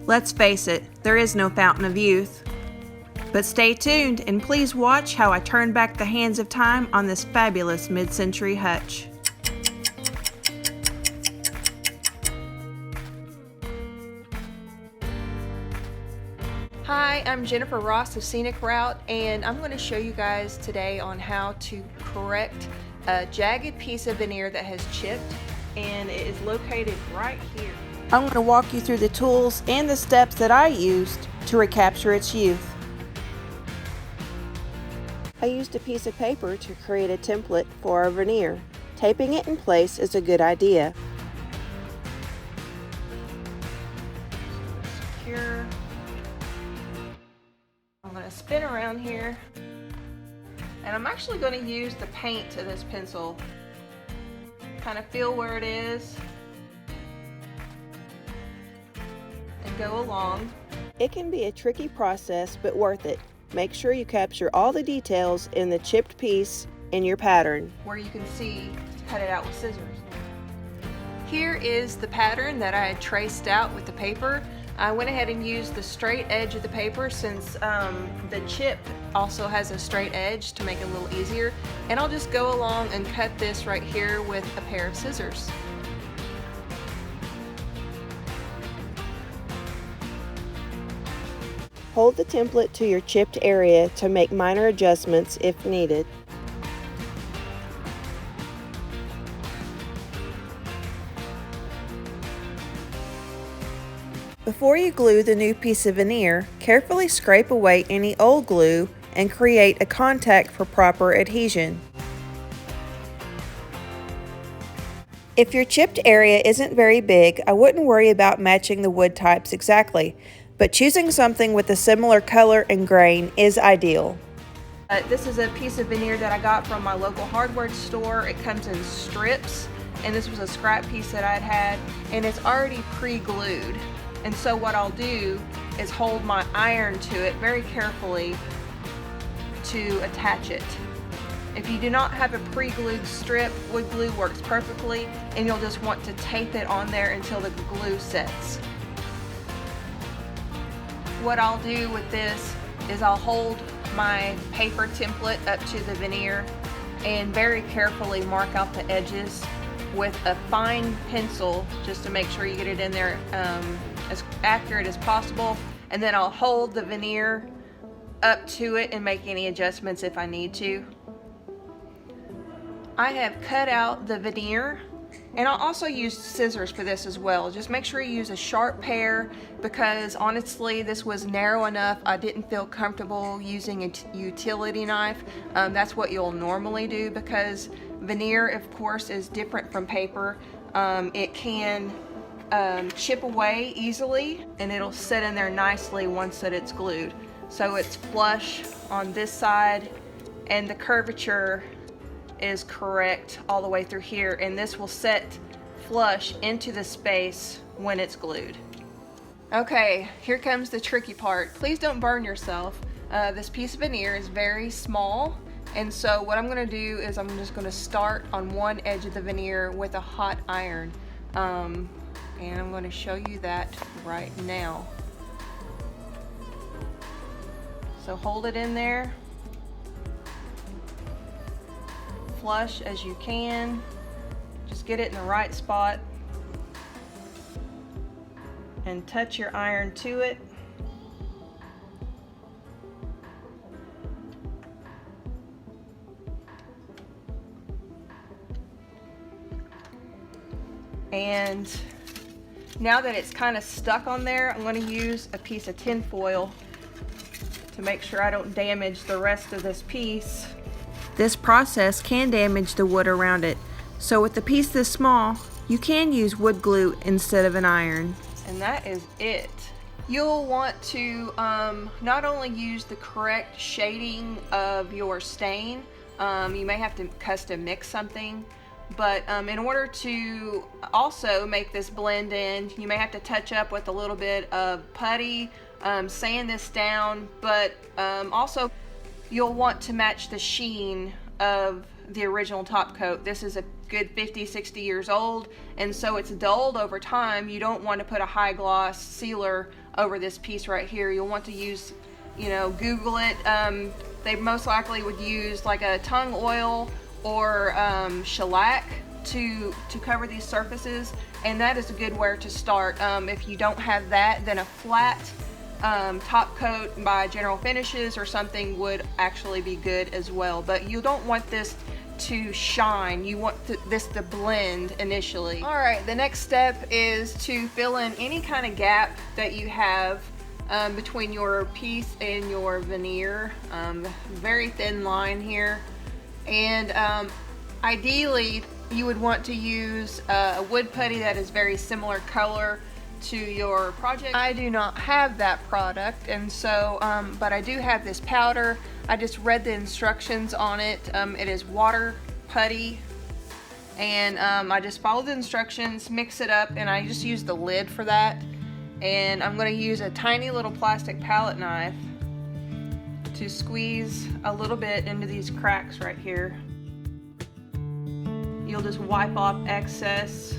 Let's face it, there is no fountain of youth. But stay tuned and please watch how I turn back the hands of time on this fabulous mid-century hutch. Hi, I'm Jennifer Ross of Scenic Route, and I'm going to show you guys today on how to correct a jagged piece of veneer that has chipped, and it is located right here. I'm going to walk you through the tools and the steps that I used to recapture its youth. I used a piece of paper to create a template for our veneer. Taping it in place is a good idea. Secure. I'm going to spin around here, and I'm actually going to use the paint to this pencil. Kind of feel where it is and go along. It can be a tricky process, but worth it. Make sure you capture all the details in the chipped piece in your pattern, where you can see to cut it out with scissors. Here is the pattern that I had traced out with the paper. I went ahead and used the straight edge of the paper since the chip also has a straight edge to make it a little easier. And I'll just go along and cut this right here with a pair of scissors. Hold the template to your chipped area to make minor adjustments if needed. Before you glue the new piece of veneer, carefully scrape away any old glue and create a contact for proper adhesion. If your chipped area isn't very big, I wouldn't worry about matching the wood types exactly, but choosing something with a similar color and grain is ideal. This is a piece of veneer that I got from my local hardware store. It comes in strips, and this was a scrap piece that I'd had, and it's already pre-glued. And so what I'll do is hold my iron to it very carefully to attach it. If you do not have a pre-glued strip, wood glue works perfectly, and you'll just want to tape it on there until the glue sets. What I'll do with this is I'll hold my paper template up to the veneer and very carefully mark out the edges with a fine pencil just to make sure you get it in there as accurate as possible, and then I'll hold the veneer up to it and make any adjustments if I need to. I have cut out the veneer, and I'll also use scissors for this as well. Just make sure you use a sharp pair, because honestly this was narrow enough I didn't feel comfortable using a utility knife. That's what you'll normally do, because veneer of course is different from paper. It can chip away easily, and it'll sit in there nicely once that it's glued. So it's flush on this side, and the curvature is correct all the way through here, and this will set flush into the space when it's glued. Okay, here comes the tricky part. Please don't burn yourself. This piece of veneer is very small, and so what I'm going to do is I'm just going to start on one edge of the veneer with a hot iron, and I'm going to show you that right now. So hold it in there, flush as you can, just get it in the right spot and touch your iron to it. And now that it's kind of stuck on there, I'm going to use a piece of tin foil to make sure I don't damage the rest of this piece. This process can damage the wood around it, so with a piece this small, you can use wood glue instead of an iron. And that is it. You'll want to not only use the correct shading of your stain, you may have to custom mix something, but in order to also make this blend in, you may have to touch up with a little bit of putty, sand this down, but also you'll want to match the sheen of the original top coat. This is a good 50-60 years old, and so it's dulled over time. You don't want to put a high gloss sealer over this piece right here. You'll want to use, you know, Google it. They most likely would use like a tung oil or shellac to cover these surfaces, and that is a good where to start. If you don't have that, then a flat top coat by General Finishes or something would actually be good as well. But you don't want this to shine, you want this to blend initially. All right, the next step is to fill in any kind of gap that you have between your piece and your veneer. Very thin line here, and ideally you would want to use a wood putty that is very similar color to your project. I do not have that product, and so but I do have this powder. I just read the instructions on it. It is water putty, and I just follow the instructions, mix it up, and I just use the lid for that. And I'm going to use a tiny little plastic palette knife to squeeze a little bit into these cracks right here. You'll just wipe off excess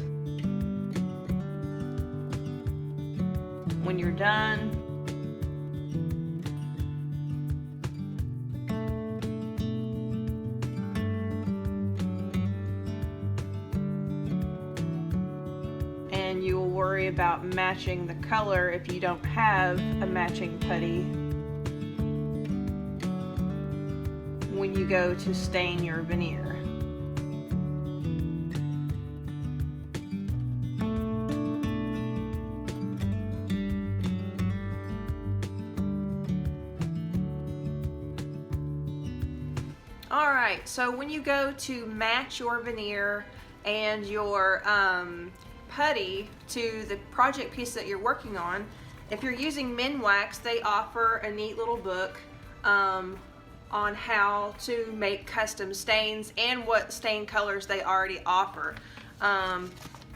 when you're done. And you will worry about matching the color if you don't have a matching putty when you go to stain your veneer. Alright, so when you go to match your veneer and your putty to the project piece that you're working on, if you're using Minwax, they offer a neat little book on how to make custom stains and what stain colors they already offer.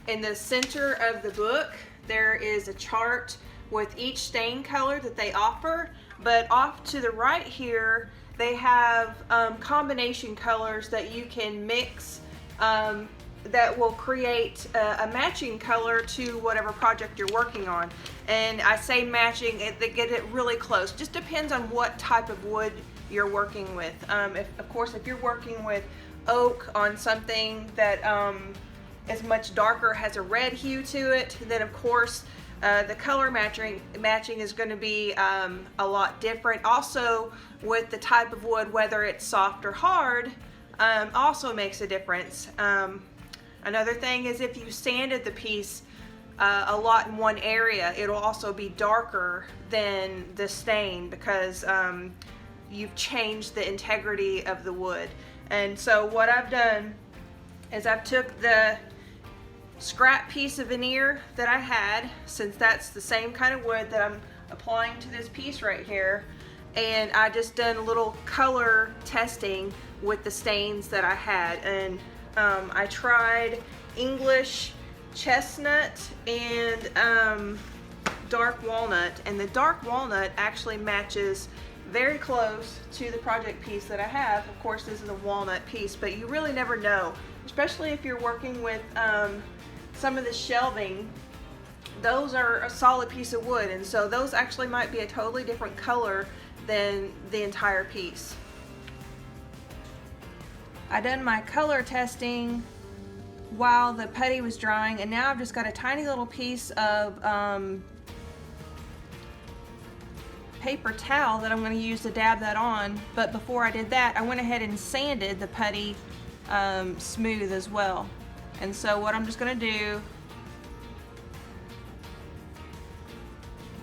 In the center of the book, there is a chart with each stain color that they offer, but off to the right here, they have combination colors that you can mix that will create a matching color to whatever project you're working on. And I say matching, they get it really close. Just depends on what type of wood you're working with. Of course, if you're working with oak on something that is much darker, has a red hue to it, then of course the color matching is going to be a lot different. Also, with the type of wood, whether it's soft or hard, also makes a difference. Another thing is if you sanded the piece a lot in one area, it'll also be darker than the stain because you've changed the integrity of the wood. And so what I've done is I've took the scrap piece of veneer that I had, since that's the same kind of wood that I'm applying to this piece right here, and I just done a little color testing with the stains that I had. And I tried English chestnut and dark walnut, and the dark walnut actually matches very close to the project piece that I have. Of course, this is a walnut piece, but you really never know, especially if you're working with some of the shelving. Those are a solid piece of wood, and so those actually might be a totally different color than the entire piece. I done my color testing while the putty was drying, and now I've just got a tiny little piece of paper towel that I'm going to use to dab that on. But before I did that, I went ahead and sanded the putty smooth as well. And so what I'm just going to do,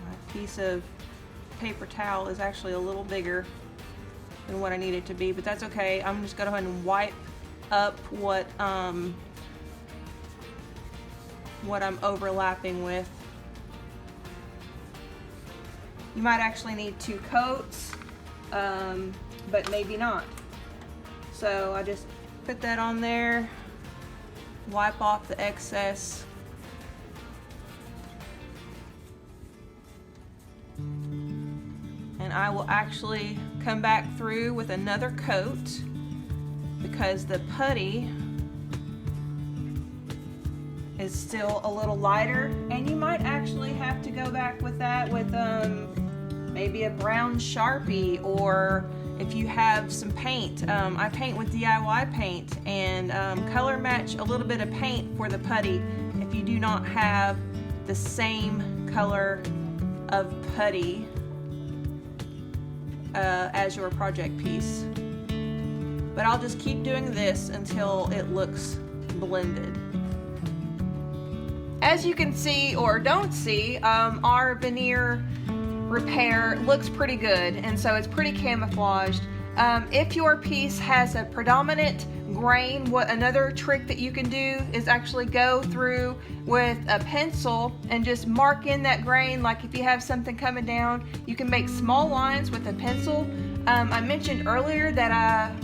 my piece of paper towel is actually a little bigger than what I need it to be, but that's okay. I'm just going to go ahead and wipe up what I'm overlapping with. You might actually need 2 coats, but maybe not. So I just put that on there, wipe off the excess. And I will actually come back through with another coat because the putty is still a little lighter, and you might actually have to go back with that with maybe a brown Sharpie, or if you have some paint. I paint with DIY paint, and color match a little bit of paint for the putty if you do not have the same color of putty as your project piece. But I'll just keep doing this until it looks blended. As you can see or don't see, our veneer repair looks pretty good, and so it's pretty camouflaged. If your piece has a predominant grain, what another trick that you can do is actually go through with a pencil and just mark in that grain. Like if you have something coming down, you can make small lines with a pencil. I mentioned earlier that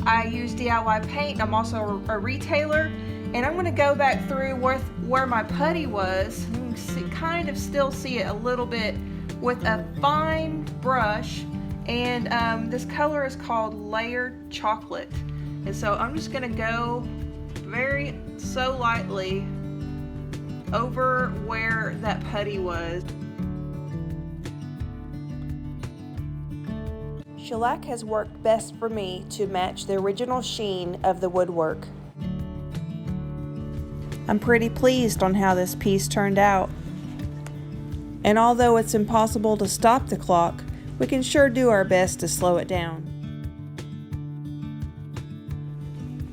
I use DIY paint. I'm also a retailer, and I'm going to go back through where my putty was. You can see, kind of still see it a little bit with a fine brush, and this color is called Layered Chocolate. And so I'm just going to go very so lightly over where that putty was. Shellac has worked best for me to match the original sheen of the woodwork. I'm pretty pleased on how this piece turned out. And although it's impossible to stop the clock, we can sure do our best to slow it down.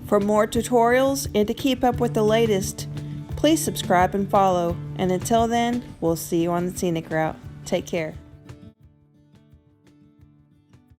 For more tutorials and to keep up with the latest, please subscribe and follow. And until then, we'll see you on the scenic route. Take care.